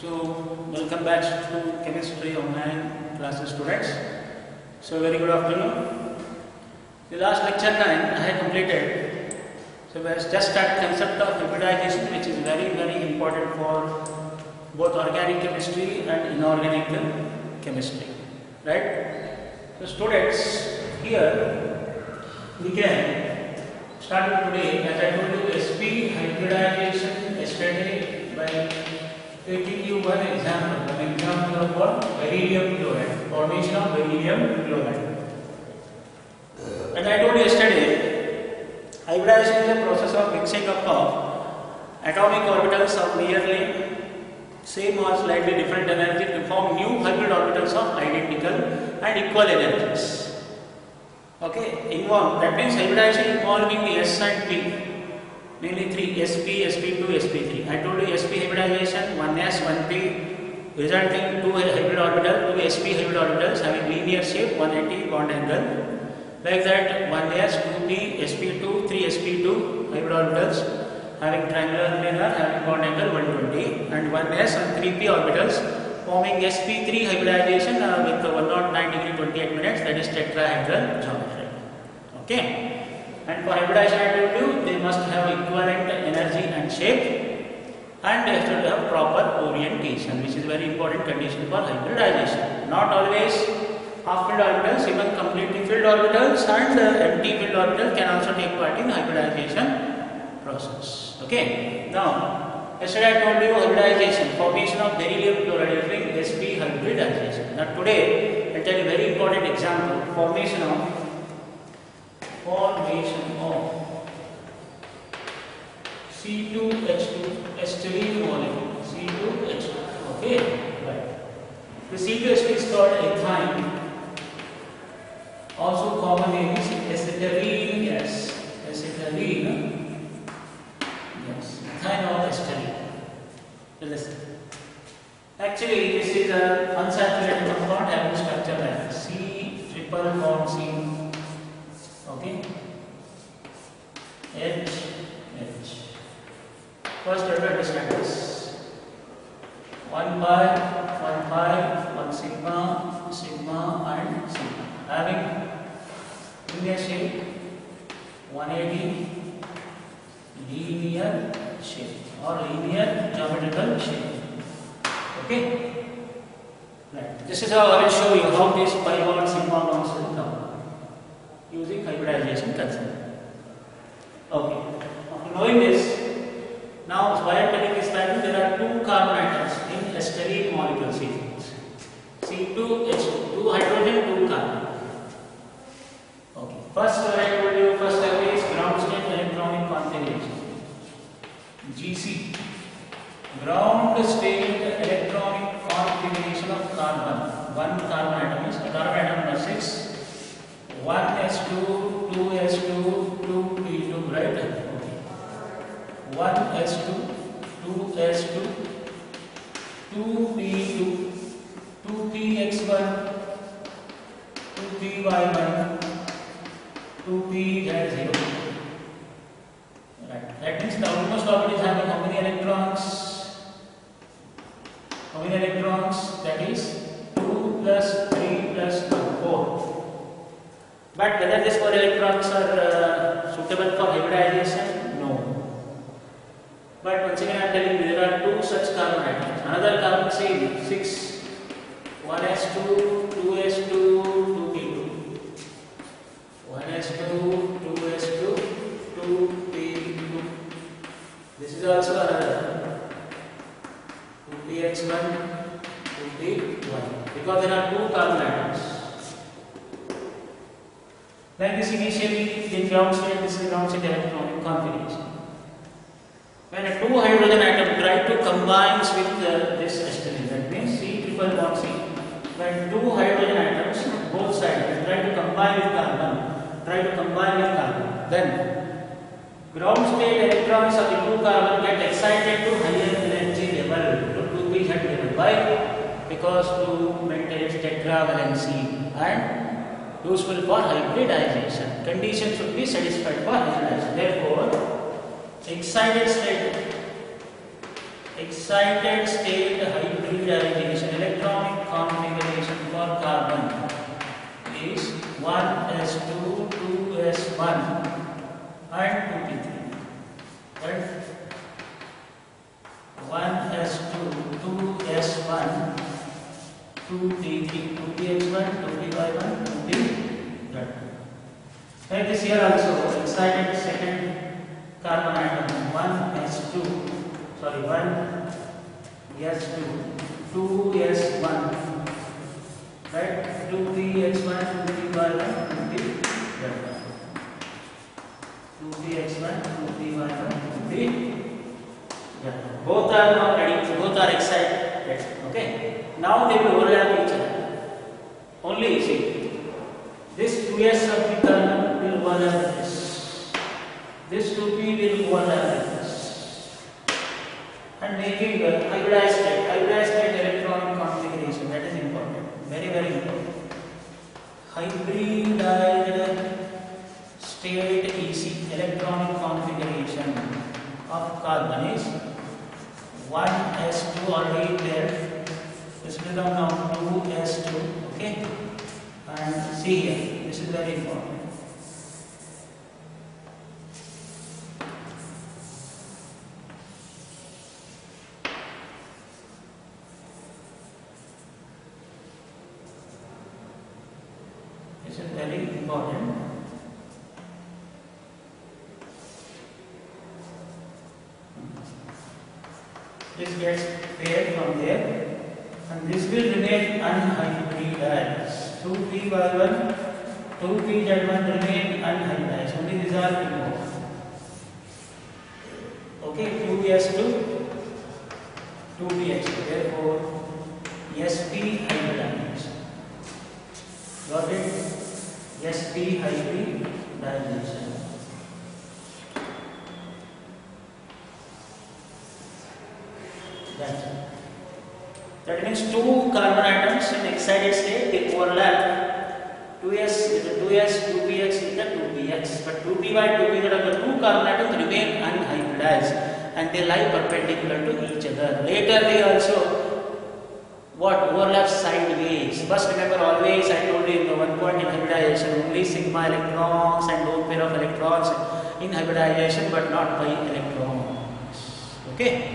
So, welcome back to chemistry online classes, students. So, very good afternoon. The last lecture 9 I have completed. So, we have just started concept of hybridization, which is very important for both organic chemistry and inorganic chemistry, right? So, students, here we can start today, as I told you, SP hybridization yesterday by taking you one example of what? Beryllium chloride, formation of beryllium chloride. And I told you yesterday, hybridization is a process of mixing up of atomic orbitals of nearly same or slightly different energy to form new hybrid orbitals of identical and equal energies. Okay, that means hybridization involving the S and P. Mainly three, SP, SP2, SP3. I told you SP hybridization, 1s, 1p, resulting two hybrid orbital, two SP hybrid orbitals having linear shape, 180 bond angle. Like that, 1s, 2p, SP2, 3sp2 hybrid orbitals having triangular planar, having bond angle 120, and 1s and 3p orbitals forming SP3 hybridization with 109 degree 28 minutes, that is tetrahedral geometry. Okay. And for hybridization, I told you, they must have equivalent energy and shape, and they have to have proper orientation, which is very important condition for hybridization. Not always half-filled orbitals, even completely filled orbitals and empty filled orbital can also take part in hybridization process. Okay. Now, yesterday I told you hybridization, formation of beryllium chloride using SP hybridization. Now today, I will tell you a very important example, formation of C2H2 acetylene molecule, C2H2. Okay, right. The C2H2 is called ethyne. Also common name is acetylene gas. Acetylene gas. Ethyne or acetylene. Listen. Actually, this is an unsaturated compound having structure like C triple bond C. Okay. H. First, let us understand this. 1 pi, 1 sigma, and sigma. Having linear shape, 180 linear shape or linear geometrical shape. Okay. Right. This is how I will show you how this pi bond sigma bonds will come using hybridization concept. Okay. After knowing this, now why I am telling this that there are two carbon atoms in acetylene molecule sequence. C2H2, 2 hydrogen, 2 carbon. Okay. First I told you, first level is ground state electronic configuration. GC. Ground state electronic configuration of carbon. One carbon atom is carbon atom number 6. 1s2, 2s2, 2p2, right? Okay. 1s2, 2s2, 2p2, 2px1, 2py1, 2pz0. Right. That means the outermost orbit is having how many electrons? How many electrons? That is 2 plus 3 plus 4. But whether these 4 electrons are suitable for hybridization? No. But once again I am telling you, there are two such carbon atoms. Another carbon same 6, 1s2, 2s2, 2p2. 1s2, 2s2, 2p2. This is also another 2px1, 2p1. Because there are two carbon atoms. Like this initially in ground state, this is ground state electronic configuration. When a two hydrogen atom try to combine with this acetylene, that means C triple bond C. When two hydrogen atoms, both sides, try to combine with carbon, then ground state electrons of the two carbon get excited to higher energy level, to 2p level. Why? Because to maintain its tetravalency and useful for hybridization. Conditions should be satisfied for hybridization. Therefore, excited state excited state hybridization electronic configuration for carbon is 1s2, 2s1 and 2p3. Right? 1s2, 2s1, 2p3, 2px1, 2py1, 2pz1. Like this here also, excited second carbon atom 1s2, sorry 1s2, 2s1, right? 2px1, 2py1, 2pz1, 2px1, 2py1, 2pz1. Both are now ready, both are excited. Okay. Now they will overlap each other. Only see, this 2s of the carbon will overlap with this. This 2p will overlap with this. And making a hybridized state electronic configuration. That is important. Very, very important. Hybridized state EC electronic configuration of carbon is 1s2 already there. This will become now 2s2. Okay, and see here, this is very important. This is very important. This gets paired from there, and this will remain unhybridized. 2py1, 2pz1 remain unhybridized. Only these are removed. Okay, 2s2, 2px2. Therefore, sp hybridized. Got it? sp hybridization. That means two carbon atoms in excited state, they overlap. 2s with the 2s, 2px with the 2px, but 2py, 2pz of the two carbon atoms remain unhybridized and they lie perpendicular to each other. Later they also overlap sideways. First remember, always I told you in the 1 point in hybridization only sigma electrons and lone pair of electrons in hybridization, but not pi electrons. Okay.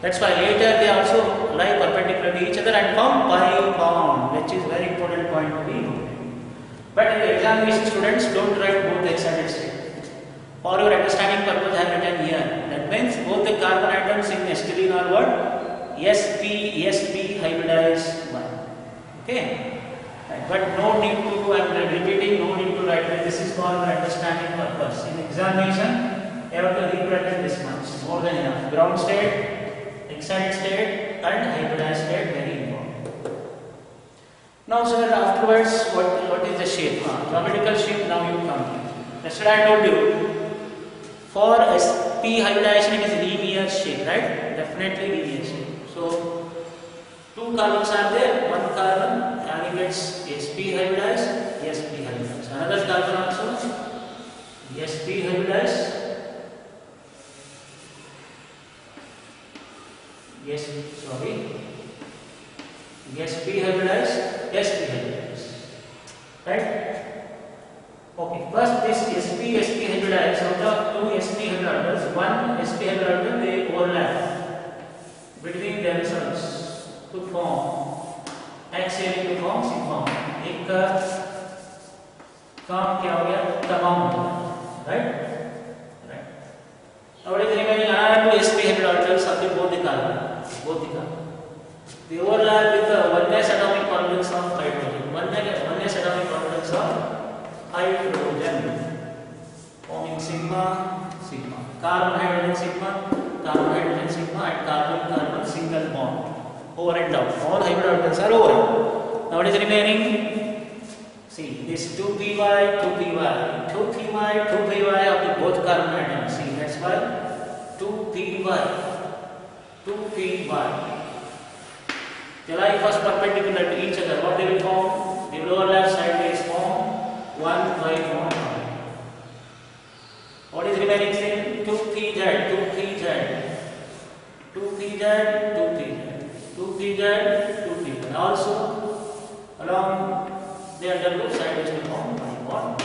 That's why later they also lie perpendicular to each other and form pi bond, which is very important point to be noted. But in the examination, students don't write both the excited state. For your understanding purpose, I have written here. That means both the carbon atoms in acetylene are what? sp hybridized one. Okay. Right. But no need to, I am repeating, no need to write. This is for your understanding purpose. In examination, you have to represent this much. More than enough. Ground state, excited state and hybridized state, very important. Now sir, afterwards what is the shape? Geometrical shape now you come. Yesterday I told you, for sp hybridization it is linear shape, right? Definitely linear shape. So two carbons are there, one carbon and it gets sp hybridized, another carbon also sp hybridized, sp hybridized, right? Okay, first this sp hybridized, out of two sp hybridized, one sp hybridized they overlap between themselves to form axially to form sigma. एक का काम क्या हो गया? तमाम हो गया, right? Now what is remaining? Another two sp hybridized of both the carbon. They overlap with the oneness atomic complex of hydrogen. Oneness atomic complex of hydrogen, forming sigma. Carbon hydrogen sigma, and carbon single bond. Over and down. All hybridizers are over. Now what is remaining? See, this 2py of the both carbon atoms. See, that's why 2py. They lie first perpendicular to each other. What they will form? They will overlap sideways, form 1 pi bond. What is remaining? Say 2pz. 2pz 3z, 2 3z, also along the undergo side which will form pi bond.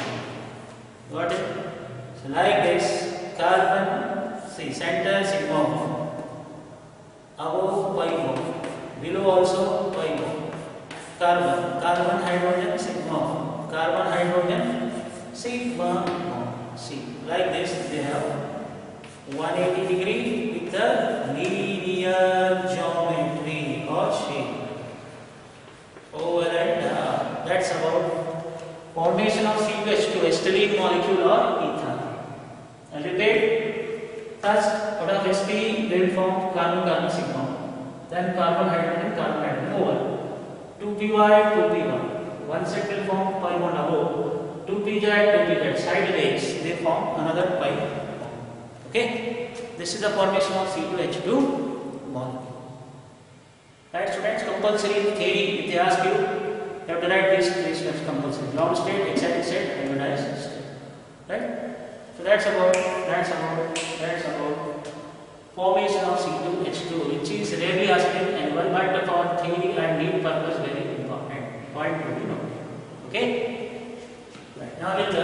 Got it? So like this, carbon, see center sigma bond, above pi bond, below also pi bond. Carbon hydrogen sigma bond, carbon hydrogen sigma bond. See, like this they have 180 degree with the linear geometry or shape. Over and that's about formation of C2H2 acetylene molecule or ether. And repeat, first out of sp will form carbon sigma, then carbon hydrogen over 2py 2py, one set will form pi bond above, 2pz sideways they form another pi bond. Okay, this is the formation of C2H2 molecule. Right, students, compulsory theory. If they ask you, you have to write these three steps compulsory: ground state, excited state, hybridized state. Right. So that's about formation of C2H2, which is rarely asked in N1, but for theory and need purpose very important point to be noted. Okay. Right. Now we'll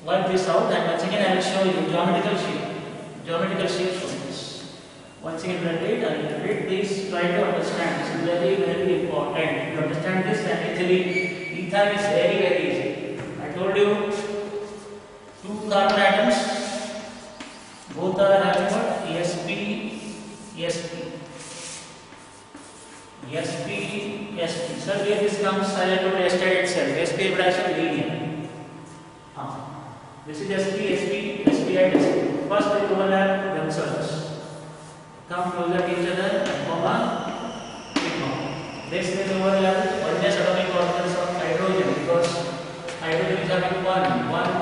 wipe this out, and once again I will show you geometrical shape from this. Once again repeat, I will repeat this, try to understand. This is very important. If you understand this, then actually ether is very easy. I told you two carbon atoms, both are having what? sp. Sir, where this comes, I have to yesterday itself. sp hybridization linear. This is sp and sp. First they overlap themselves, come closer to each other and form a sigma. This will overlap oneness atomic orbitals of hydrogen, because hydrogen is having one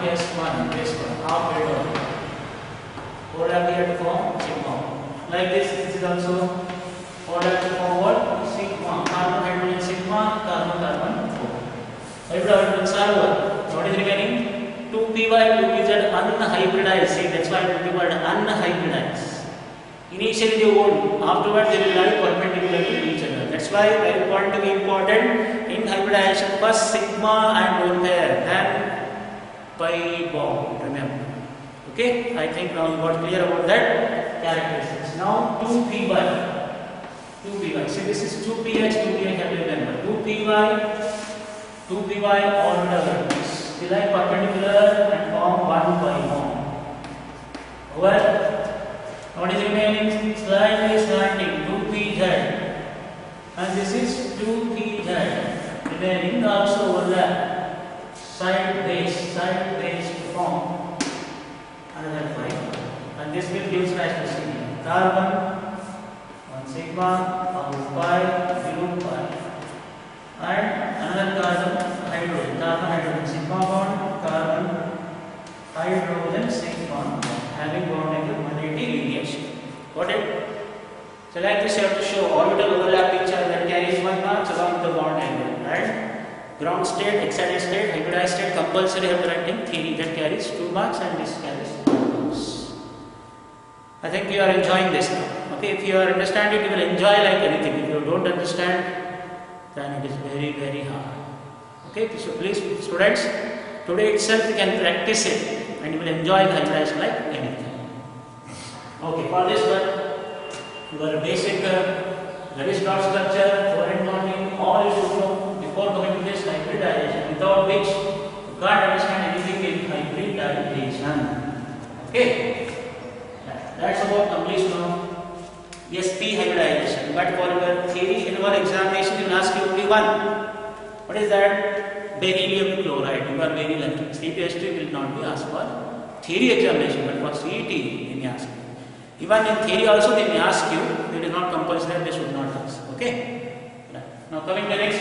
plus one, half hydrogen. Overlap here to form sigma. Like this is also overlap to form what? Sigma. Carbon hydrogen sigma, carbon 4. Hybridized over. What is remaining? 2py 2pz unhybridized. See, that's why it will be called unhybridized. Initially they won't, afterwards they will lie perpendicular to each other. That's why I want to be important in hybridization. First sigma and lone pair, then pi bond. Remember. Okay, I think now you got clear about that characteristics. Now 2py. See, this is 2ph, 2ph. Have to remember 2py orbital. They lie perpendicular and form one pi bond. Over. What is remaining? Slightly slanting, 2pz, and this is 2pz. Remaining also overlap, sideways to form another pi, and this will give rise to sigma. Carbon, one sigma, above pi, below pi, and another carbon hydrogen sigma bond, carbon hydrogen sigma bond, having bond angle 180 linear shape. Got it? So like this you have to show orbital overlap each other that carries 1 marks along the bond angle. Right? Ground state, excited state, hybridized state, compulsory have to write in theory, that carries 2 marks and this carries 1 marks. I think you are enjoying this now. Okay, if you are understanding, you will enjoy like anything. If you don't understand, then it is very hard. Okay, so please students, today itself you can practice it and you will enjoy the hybridization like anything. Okay, for this one, your basic Lewis dot structure, covalent bonding, all you should know before coming to this hybridization, without which you can't understand anything in hybridization. Okay, that's about completion of sp hybridization. But for your theory annual examination, they will ask you only one. What is that? Beryllium chloride. You are very lucky. CPHT will not be asked for theory examination, but for CET they may ask you. Even in theory also they may ask you. It is not compulsory, they should not ask. Okay. Now coming to next,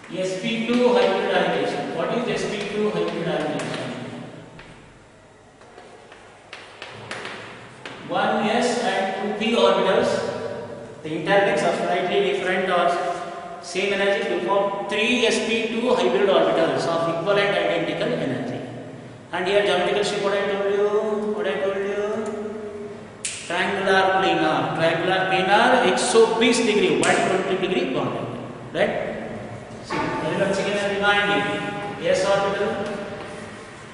sp2 hybridization. What is sp2 hybridization? 1s and 2p orbitals. The intermix are slightly different or same energy to form 3 sp2 hybrid orbitals of equal and identical energy. And here geometrical shape, what I told you triangular planar 120 degree 120 degree bond, right? See, once again I remind you, s orbital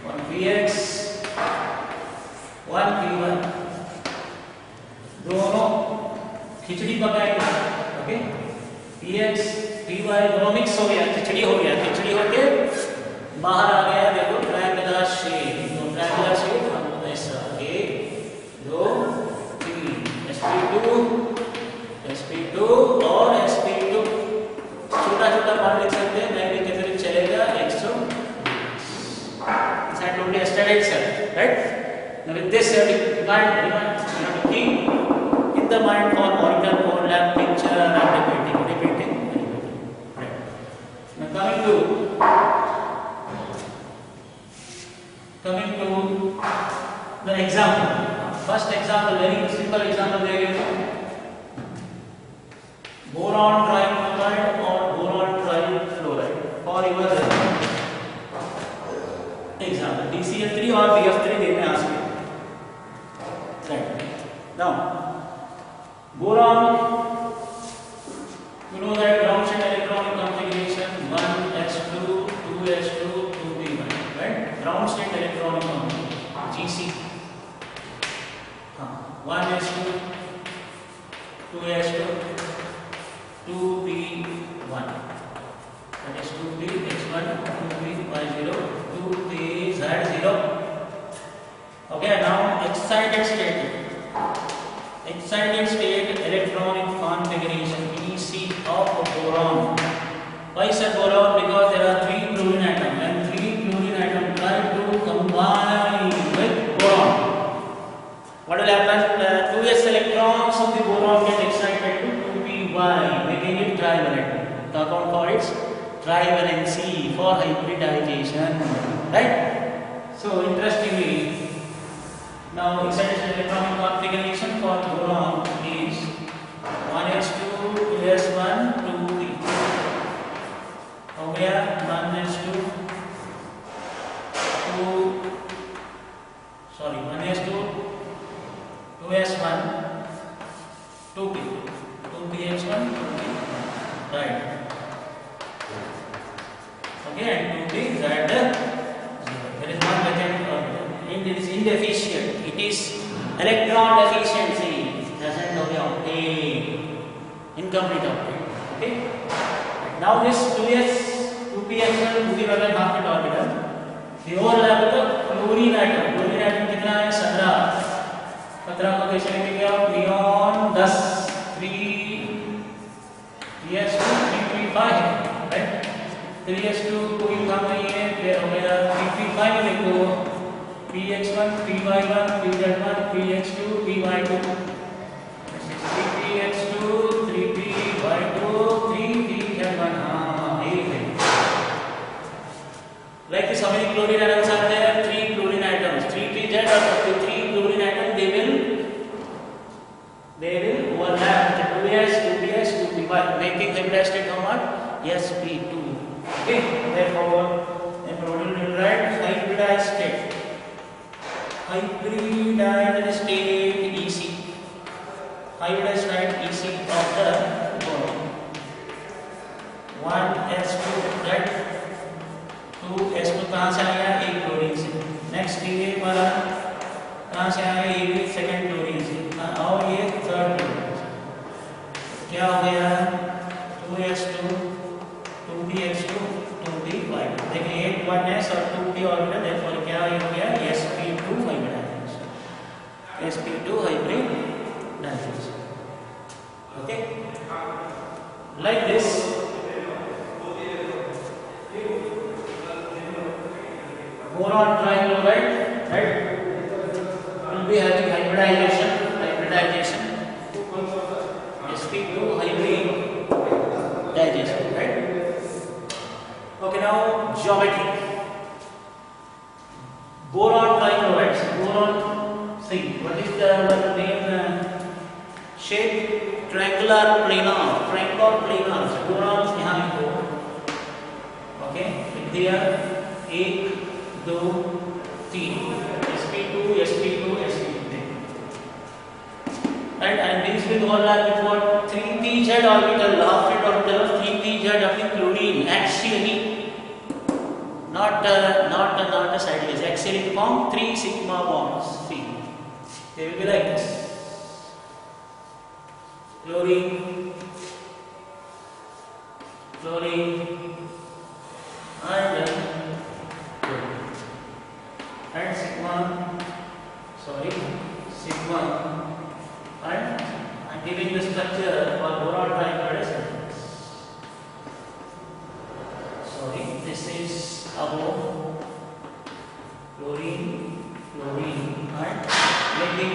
1 px 1 p1 दोनों खिचड़ी पकाएंगे, okay? px py दोनों mix हो गया, खिचड़ी होके बाहर आ गया, देखो triangular shape, तो ट्रायंगुलर शेप हम ऐसा 1 2 3 sp2 और sp2 छोटा पार्ट लिख सकते हैं, मैग्नेटिक के तरफ चलेगा 120. This I told you yesterday itself, right? Now with this you have to keep in the mind for orbital overlap picture and repeating. Right. Now coming to the example. First example, very simple example there is boron trifluoride or boron trifluoride. For your example, DCl3 or BF3 they may ask you. Right. Now, boron, you know that ground state electronic configuration 1s2, 2s2, 2p1, right? Ground state electronic configuration GC. 1s2, 2s2, 2p1. That is 2p x1, 2p y0, 2p z0. Okay, now excited state electronic configuration EC of boron. Why is it boron? Because there are 3 fluorine atoms, and 3 fluorine atoms try to combine with boron. What will happen? 2s electrons of the boron get excited to 2py, making it trivalent. To account for its trivalency for hybridization, right? So interestingly, now excited electronic configuration for boron is 1s2, 2s1, 2p. हो गया 1s2, 2s1, 2p, 2px1, 2p, right? Okay, and 2p z0. There is one vacant orbital. It is indeficient. It is electron deficiency. Doesn't obtain. Incomplete octet. Okay. Now this 2s, 2px1, 2p वगैरह half orbital. The overlap of the fluorine atom. Fluorine atom कितना है? 17 को कैसे लिखेंगे आप? Neon 10, 3s2, 3p5, right? 3s2 कोई काम नहीं है, फिर हो गया 3p5 लिखो, px1, py1, pz1, px2, py2, 3px2, 3py2, 3pz1. हाँ, ये है. Like this, how many fluorine atoms are there? 3 fluorine atoms. 3pz or 3 fluorine atoms, they will overlap the 2s, 2ps, 2p, making hybridized state how much? sp2. Okay, therefore we will write hybridized state. Hybridized state EC. Hybridized state EC of the boron. 1s2, right? 2s2 कहाँ से आया? एक chlorine से. Next ये वाला कहाँ से आया? ये भी सेकंड क्लोरीन से, और ये थर्ड क्लोरीन से. क्या हो गया? 2s2, 2px2, 2py. देखिए एक 1s और 2p ऑर्बिटल है, और क्या हो गया? sp2 hybridization. sp2 hybridization. Okay, like this. Boron trifluoride, right? Will be having hybridization. sp2 hybridization, right? Okay, now geometry. Boron trifluorides. Boron, see, what is the main shape? Triangular planar. Boron यहाँ लिखो. Okay, लिख दिया. 1 2 3 sp2 sp2 sp2. right? And these will overlap with what? 3p-Z orbital, half-rate orbital of 3p-Z of the chlorine, axially, not a sideways, axially form 3 sigma bonds. See, they will be like this. Chlorine, and sigma, and I'm giving the structure for boron trichloride. This is above chlorine, and making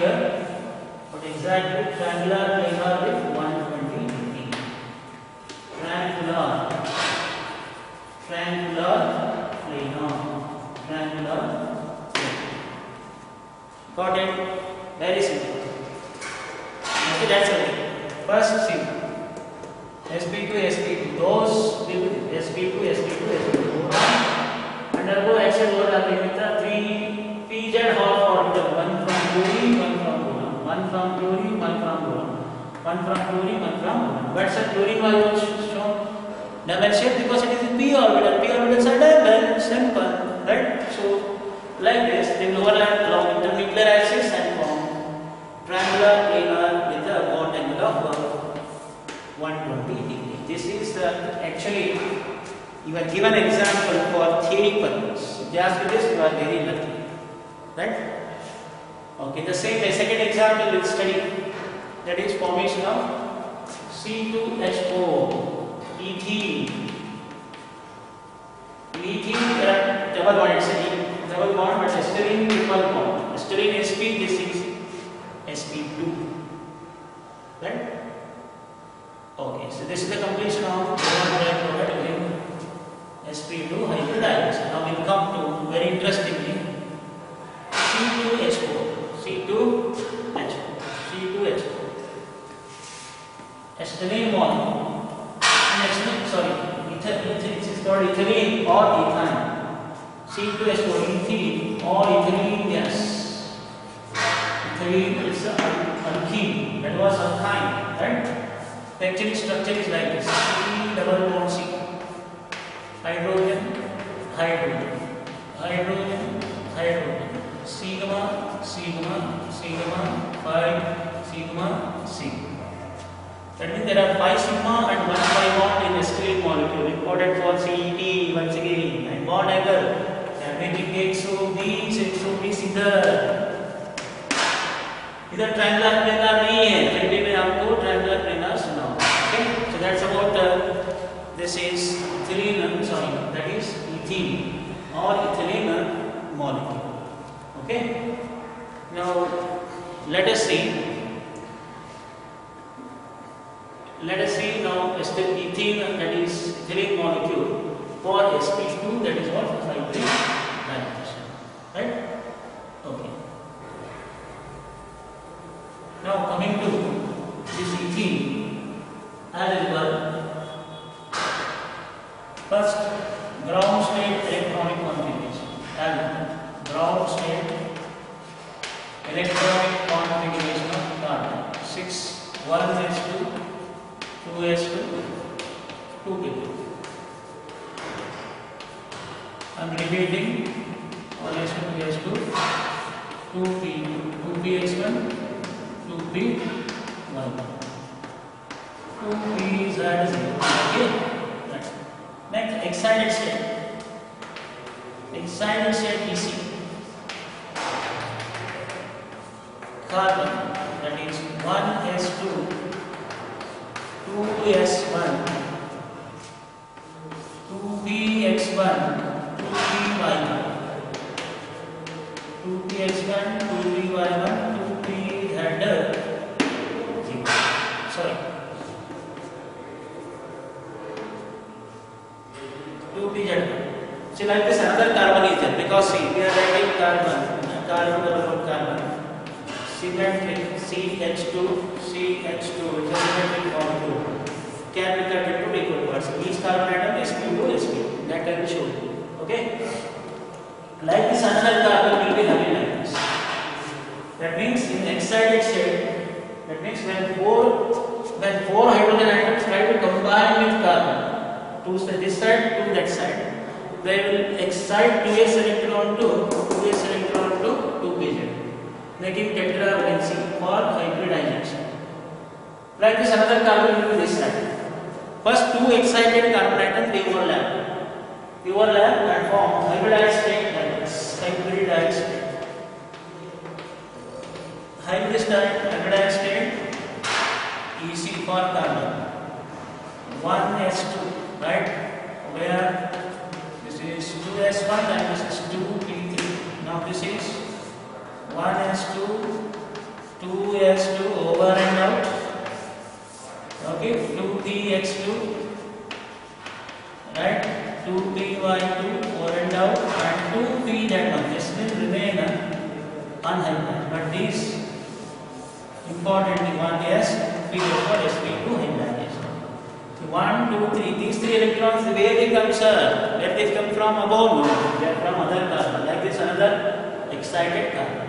but exactly triangular planar with 120 degree. Triangular planar. Got it? Very simple. Okay, that's it. First thing, sp2, those will be sp2, undergo action overlapping with the 3pz half orbital, one from chlorine, one from boron, one from chlorine, one from boron, one from chlorine, one from boron. But sir, chlorine was shown double shape because it is a p orbital. P orbitals are double, simple, right? So like this, they will overlap along internuclear axis and form triangular planar with a bond angle of 120 degree. This is actually you are given example for theory purpose. Just with this you are very lucky, right? Okay, the second example we'll study, that is formation of C2H4, ethene. Ethene, there are double bond. It's a double bond, but styrene triple bond. Styrene sp, this is sp2, right? Okay, so this is the completion of sp2 hybridized. Now we'll come to very interestingly C2H4. Ethylene molecule. It is called ethylene or ethine. C2H4, ethylene or ethylene gas. Ethylene is alkene. That was alkyne, right? The actual structure is like this: C double bond C, hydrogen, sigma, 5 sigma, C. That means there are 5 sigma and 1 pi bond in a styrene molecule, important for CET once again. And bond angle, that may be so these इधर triangular planar नहीं है, फिर भी आपको triangular planar सुनाऊँ. Okay, so that's about this is ethylene, that is ethene or ethylene molecule. Okay, now let us see now ethene, that is ethylene molecule for sp2, that is what 5 dimension, right? Okay. Now coming to this ethene, as well, first ground state electronic configuration. Ground state electronic configuration of carbon. 6 1s2 2s2 2p2. I am repeating 1s2 2s2 2p2 2px1 2p1 2pz0. Okay. Next, excited state. Excited state EC. Carbon, that is 1s2 2s1 2px1 2py1 2px1 2py1 2pz0. Sorry, 2pz. See, like this another carbon is there, because see, we are writing carbon symmetric CH2 is a symmetric molecule, can be cut into equal parts. Each carbon atom sp2 that can be shown. Okay, like this another carbon will be having like this. That means in excited state, that means means when four hydrogen atoms try to combine with carbon, to this side to that side, they will excite 2s electron to 2pz, making tetravalency for hybridization. Like this, another carbon will be this side. First, two excited carbon atoms they overlap and form hybridized state like this. Hybridized state, EC for carbon. 1s2, right? Where this is 2s1 and this is 2p3. Now this is 1s2, 2s2 over and out. Okay, 2px2, right? 2py2 over and out, and 2p that one. This will remain unhybridized. But these importantly, one is p for sp2 hybridization. 1, 2, 3. These three electrons, where they come, sir? Where they come from? Above? No, they are from other carbon. Like this, another excited carbon.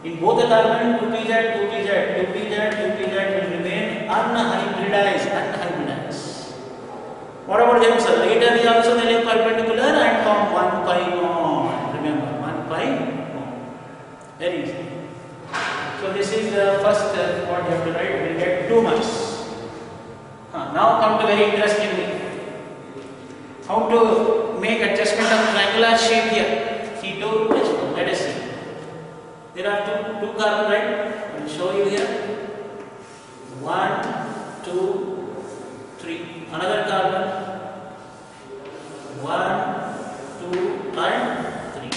In both the carbon, 2pz will remain unhybridized. What about them, sir? Later they also they lay perpendicular and form 1 pi bond. Remember, 1 pi bond. Very easy. So this is the first what you have to write. We will get 2 marks. Now come to very interesting thing. How to make adjustment of triangular shape here. C2, H4. Let us see. There are two carbon, right? I will show you here. 1, 2, 3. Another carbon. 1, 2, and 3.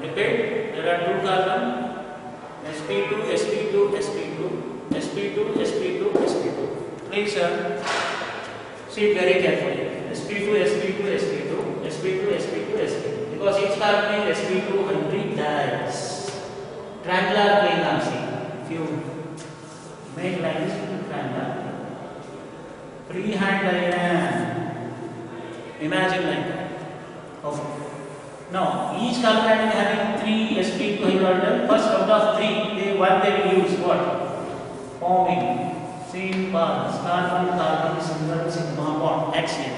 Repeat. There are 2 carbon. sp2, sp2, sp2, sp2, sp2, sp2. Please see it very carefully. sp2, sp2, sp2, sp2, sp2, sp2. Because each carbon is sp2 hybridized. Triangular plane, see. If you make like this triangular, freehand diagram. Imagine like that. Okay. Now each carbon atom having 3 sp2 hybridized. First out of 3, they will use what? Forming same bonds, carbon single sigma bond axial.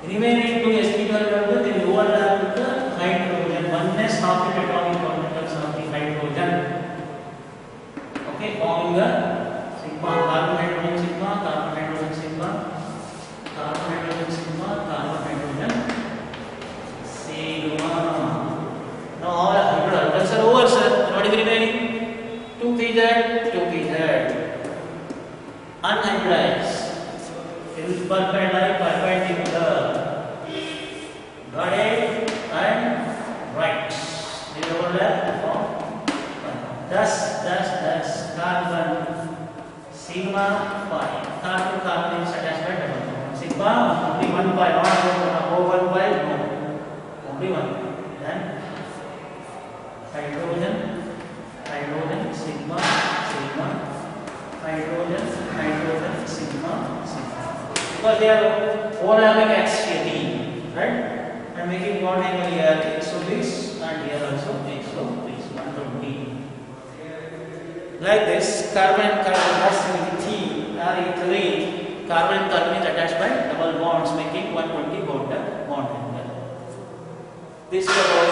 Remaining 2 sp2 hybridized, they will overlap with the hydrogen. Oneness of the atomic orbitals of the hydrogen. Okay, forming the sigma, carbon hydrogen sigma, carbon hydrogen sigma, carbon hydrogen sigma, carbon hydrogen sigma. Now all hydrogens are over, sir. What is remaining? 2pz, 2pz. Unhybridized. It is perpendicular. Got it? And right. They overlap from thus carbon sigma pi. Carbon is attached by double bond. Sigma only 1 pi, not over 1 pi, no. Only 1. Then hydrogen sigma, hydrogen sigma. Because they are overlapping axially, right? And making bond angle here, so this, and here also this, so this 120. Like this, carbon and carbon are carbon and carbon is attached by double bonds, making 120 bond angle. This is about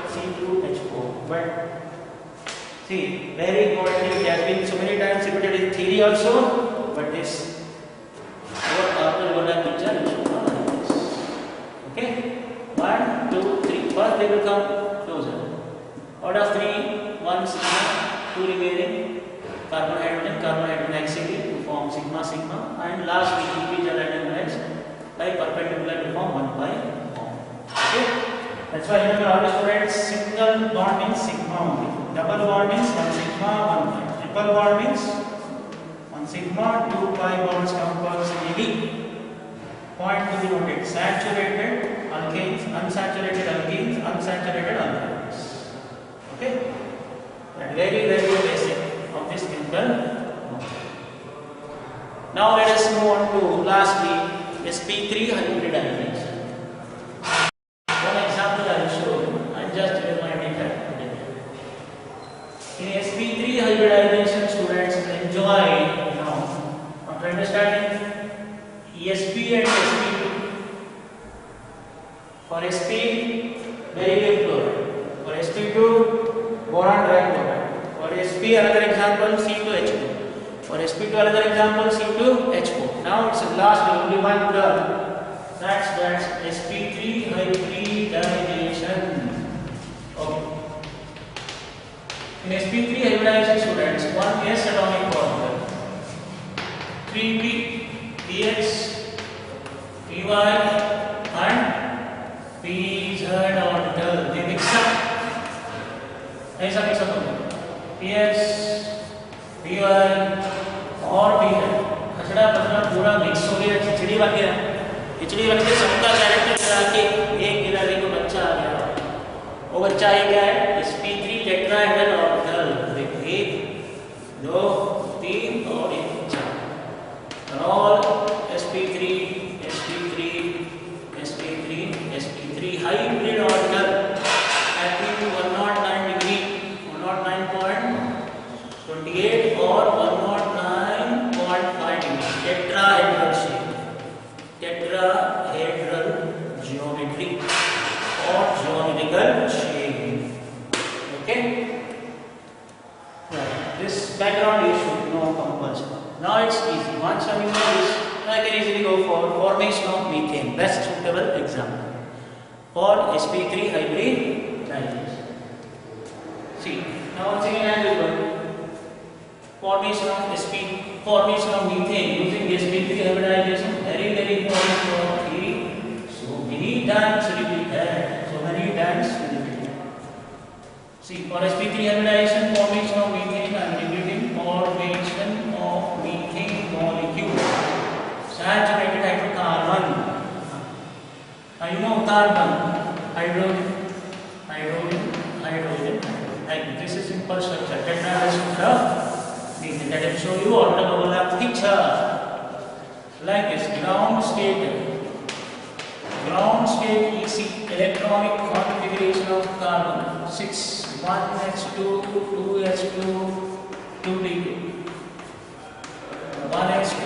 C2H4. But see, very importantly, it has been so many times repeated in theory also. But this after overlap picture will show like this. Okay, 1, 2, 3. First they will come closer. Out of 3, 1 sigma, 2 remaining carbon hydrogen axially to form sigma, and last we keep each other diagonalized by perpendicular to form 1 pi bond. Okay, that's why remember always students, single bond means sigma only, double bond means 1 sigma, 1 pi, triple bond means 1 sigma, 2 pi bonds compulsorily. Point to be noted: saturated alkanes, unsaturated alkenes, unsaturated alkynes. Okay, that very basic of this chemical. Now let us move on to lastly sp3 hybridization. One example I will show you and just remind it that in sp3 hybridization why now after understanding ESP and sp2. For sp beryllium chloride, for sp2 boron dichloride, for sp another example C2H2, for sp2 another example C2H4. Now it's the last only one term, that's sp3 hybridization. Okay. In sp3 hybridization students, 1s atomic orbital, 3p, px, py and pz orbital. They mix up. ऐसा mix up होगा. px, py और pz. खचड़ा पचड़ा पूरा mix हो गया, खिचड़ी बन गया. खिचड़ी बन के सबका कैरेक्टर मिला के एक गिराने को बच्चा आ गया. वो बच्चा ही क्या है? sp3 tetrahedral orbital. 1 2 3 और 1 4. और sp3 hybrid orbital at 109 degree, 109.28 or 109.5 degree. Tetrahedral shape, tetrahedral geometry or geometrical shape. Okay. Right. This background you should know compulsory. Now it's easy. Once you know this, I can easily go for formation of methane. Best suitable example for sp3 hybridization. See, now once again I will go formation of methane using sp3 hybridization. Very important for theory. So many times repeated. See, for sp3 hybridization, formation of methane, I am repeating formation of methane molecule, saturated hydrocarbon. You know carbon, hydrogen. Like this is simple structure. Tetrahedral structure. That will show you on the overlap picture. Like this, ground state EC, electronic configuration of carbon. 6, 1s2, 2s2, 2p2. 1s2,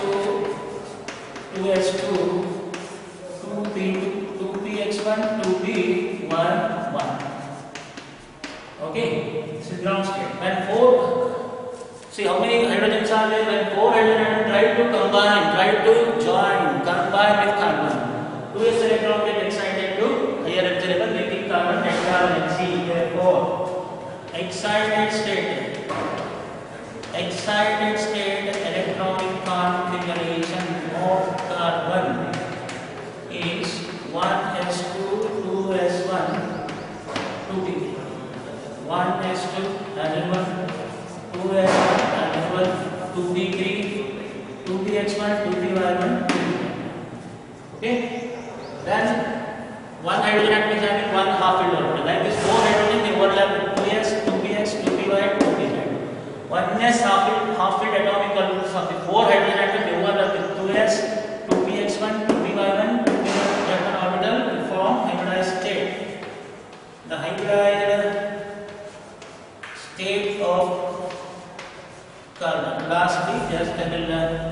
2s2, 2p2. 2px1, 2p1, 1. Okay, this is ground state. When 4, see how many hydrogens are there? When 4 hydrogens try to combine with carbon, 2s electron get excited to higher energy level, making carbon tetravalency. Therefore, excited state electronic configuration of carbon is 1s2, 2s1, 2p. 1s2 another one, 2s1 another one, 2p3, 2px1, 2py1, 2p. Okay. Then one hydrogen atom is having one half-filled orbital. Like this, 4 hydrogen they overlap with 2s, 2px, 2py, 2pz. 1s half-filled atomic orbitals of the 4 hydrogen atom they overlap with 2s, 2px1, 2py1, 2pz orbital form hybridized state. The hybridized state of carbon. Lastly, just I will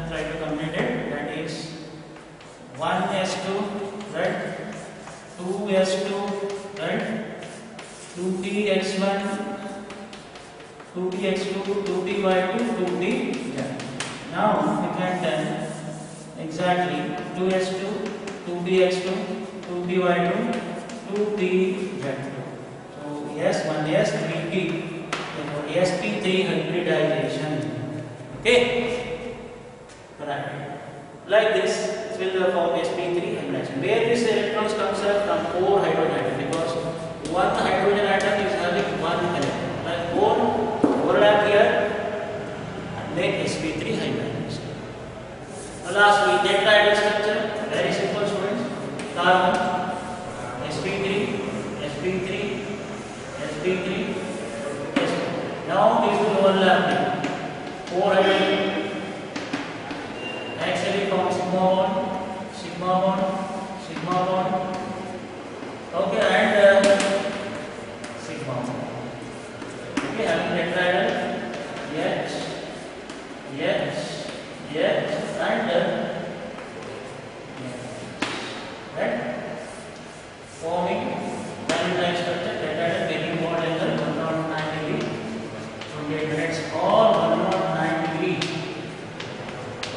try to complete it. That is 1s2, right? 2s2, right? 2px1, 2px2, 2py2, 2p. Now we can tell exactly 2s2, 2px2, 2py2, 2pz2. So yes, 1s, 3p. Therefore sp3 hybridization. Okay. Right. Like this will form sp3 hybridization. Where this electrons comes from 4 hydrogen atom, because one hydrogen atom is having 1 electron. Like 4 overlap here and make sp3 hybridization. Lastly, tetrahedral structure. Very simple, students. Carbon, sp3, sp3, sp3, sp3. Now these will overlap. 4 hydrogen actually form sigma bond. Okay, and sigma bond. Okay, having tetrahedral. Yes. here and right, forming diamond structure that had a very broad angle 109 degree, 28 minutes or 109 degree.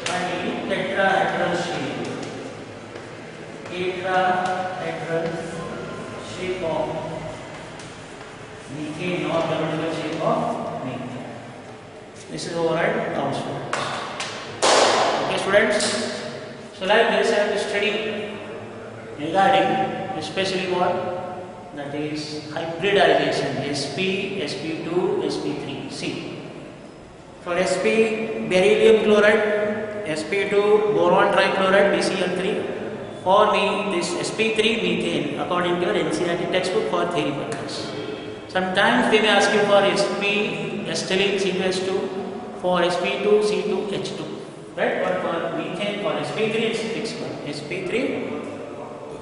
Finally, tetrahedral shape. Tetrahedral shape of methane or chemical shape of methane. This is overall now students. Okay students, so like this I have to study regarding especially what, that is hybridization, sp, sp2, sp3. See, for sp beryllium chloride, sp2 boron trichloride BCl3. For me this sp3 methane according to your NCERT textbook for theory purpose. Sometimes they may ask you for sp acetylene C2H2, for sp2 C2H2, right? But for methane, for sp3 it's fixed one, sp3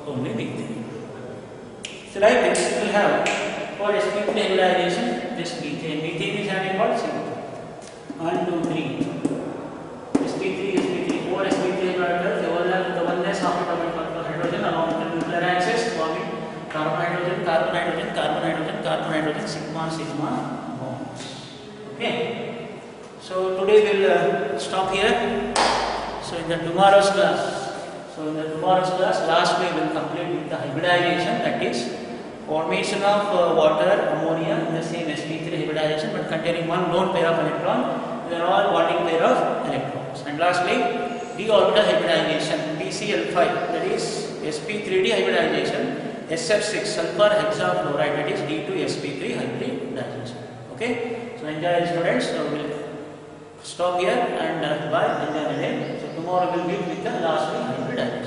only methane. So like this we will have for sp3 hybridization this methane is having what? See, 1, 2, 3 sp3, 4 sp3 hybridizers, they all have the oneness of atomic hydrogen along with the nuclear axis, forming carbon hydrogen, sigma bonds. Okay, so today we'll stop here. So in the tomorrow's class, lastly we will complete with the hybridization, that is formation of water, ammonia in the same sp3 hybridization but containing one lone pair of electron. They are all bonding pair of electrons. And lastly, d orbital hybridization, PCl5, that is sp3d hybridization, SF6 sulfur hexafluoride, that is D2sp3 hybridization. Okay, so enjoy students. So we'll stop here and bye. Enjoy the day. So tomorrow we'll meet with the last hybridization.